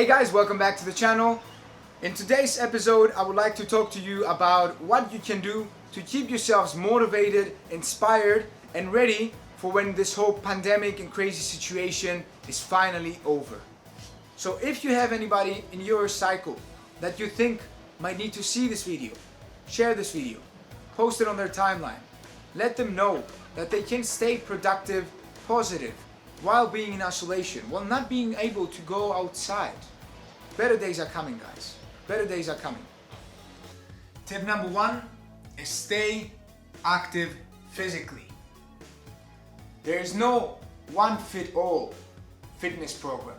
Hey guys, welcome back to the channel. In today's episode, I would like to talk to you about what you can do to keep yourselves motivated, inspired, and ready for when this whole pandemic and crazy situation is finally over. So if you have anybody in your cycle that you think might need to see this video, share this video, post it on their timeline. Let them know that they can stay productive, positive, while being in isolation, while not being able to go outside. Better days are coming, guys. Better days are coming. Tip number 1 is stay active physically. There is no one-fit-all fitness program.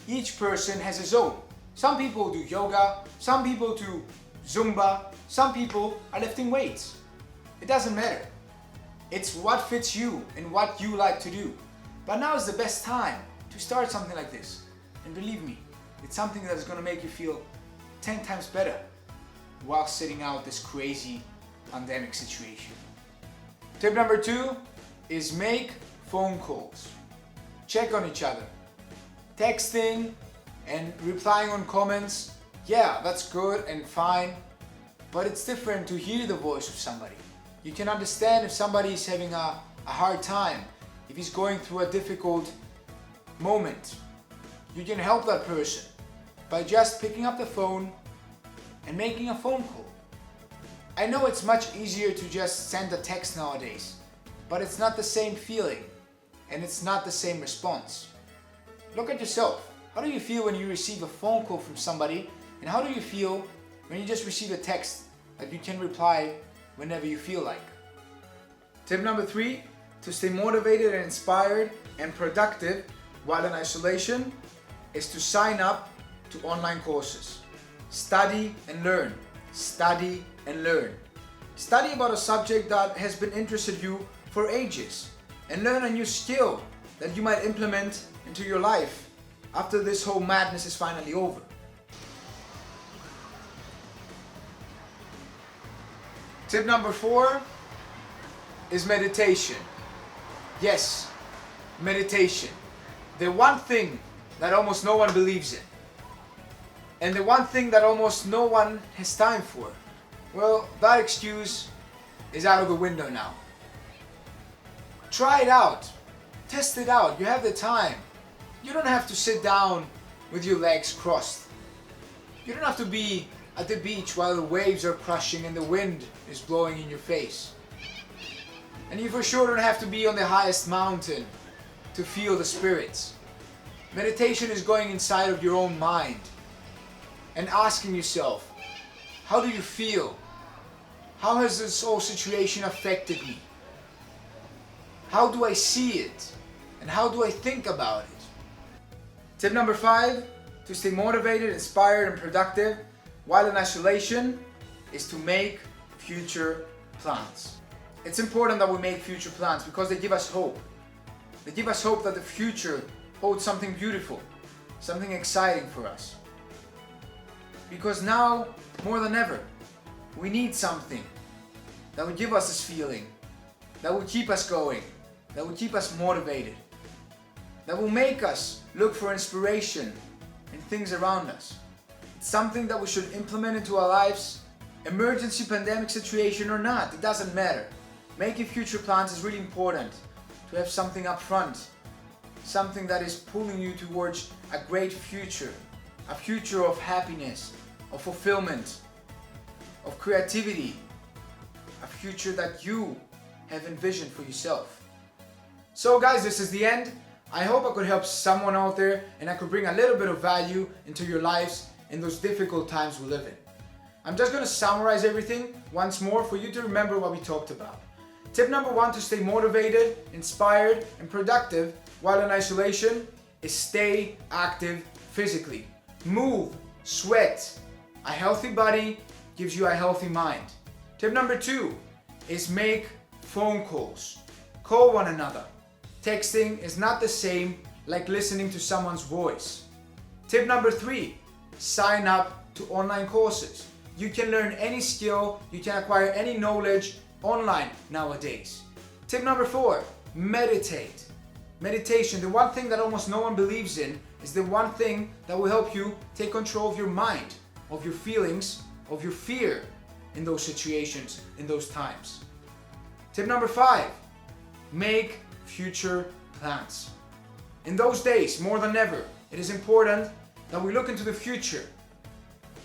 Each person has his own. Some people do yoga, some people do Zumba, some people are lifting weights. It doesn't matter. It's what fits you and what you like to do. But now is the best time to start something like this. And believe me, it's something that is going to make you feel 10 times better while sitting out this crazy pandemic situation. Tip number 2 is make phone calls. Check on each other. Texting and replying on comments, yeah, that's good and fine, but it's different to hear the voice of somebody. You can understand if somebody is having a hard time, if he's going through a difficult moment. You can help that person by just picking up the phone and making a phone call. I know it's much easier to just send a text nowadays, but it's not the same feeling and it's not the same response. Look at yourself. How do you feel when you receive a phone call from somebody, and how do you feel when you just receive a text that you can reply whenever you feel like? Tip number 3, to stay motivated and inspired and productive while in isolation, is to sign up to online courses. Study and learn. Study and learn. Study about a subject that has been interested you for ages and learn a new skill that you might implement into your life after this whole madness is finally over. Tip number 4 is meditation. Yes, meditation. The one thing that almost no one believes in. And the one thing that almost no one has time for. Well, that excuse is out of the window now. Try it out. Test it out. You have the time. You don't have to sit down with your legs crossed. You don't have to be at the beach while the waves are crashing and the wind is blowing in your face. And you for sure don't have to be on the highest mountain to feel the spirits. Meditation is going inside of your own mind and asking yourself, how do you feel? How has this whole situation affected me? How do I see it? And how do I think about it? Tip number 5, to stay motivated, inspired, and productive while in isolation, is to make future plans. It's important that we make future plans because they give us hope. They give us hope that the future holds something beautiful, something exciting for us. Because now, more than ever, we need something that will give us this feeling, that will keep us going, that will keep us motivated, that will make us look for inspiration in things around us. It's something that we should implement into our lives, emergency pandemic situation or not, it doesn't matter. Making future plans is really important, to have something up front, something that is pulling you towards a great future, a future of happiness, of fulfillment, of creativity, a future that you have envisioned for yourself. So guys, this is the end. I hope I could help someone out there and I could bring a little bit of value into your lives in those difficult times we live in. I'm just going to summarize everything once more for you to remember what we talked about. Tip number 1 to stay motivated, inspired, and productive while in isolation is stay active physically. Move, sweat. A healthy body gives you a healthy mind. Tip number 2 is make phone calls. Call one another. Texting is not the same like listening to someone's voice. Tip number 3, sign up to online courses. You can learn any skill, you can acquire any knowledge online nowadays. Tip number 4, meditate. Meditation, the one thing that almost no one believes in, is the one thing that will help you take control of your mind, of your feelings, of your fear in those situations, in those times. Tip number 5, make future plans. In those days, more than ever, it is important that we look into the future,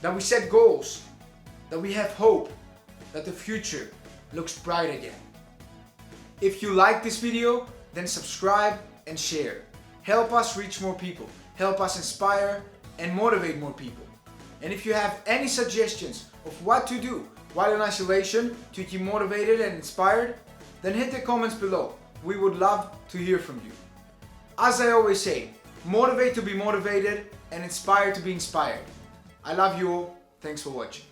that we set goals, that we have hope, that the future looks bright again. If you like this video, then subscribe and share. Help us reach more people. Help us inspire and motivate more people. And if you have any suggestions of what to do while in isolation to keep motivated and inspired, then hit the comments below. We would love to hear from you. As I always say, motivate to be motivated and inspire to be inspired. I love you all. Thanks for watching.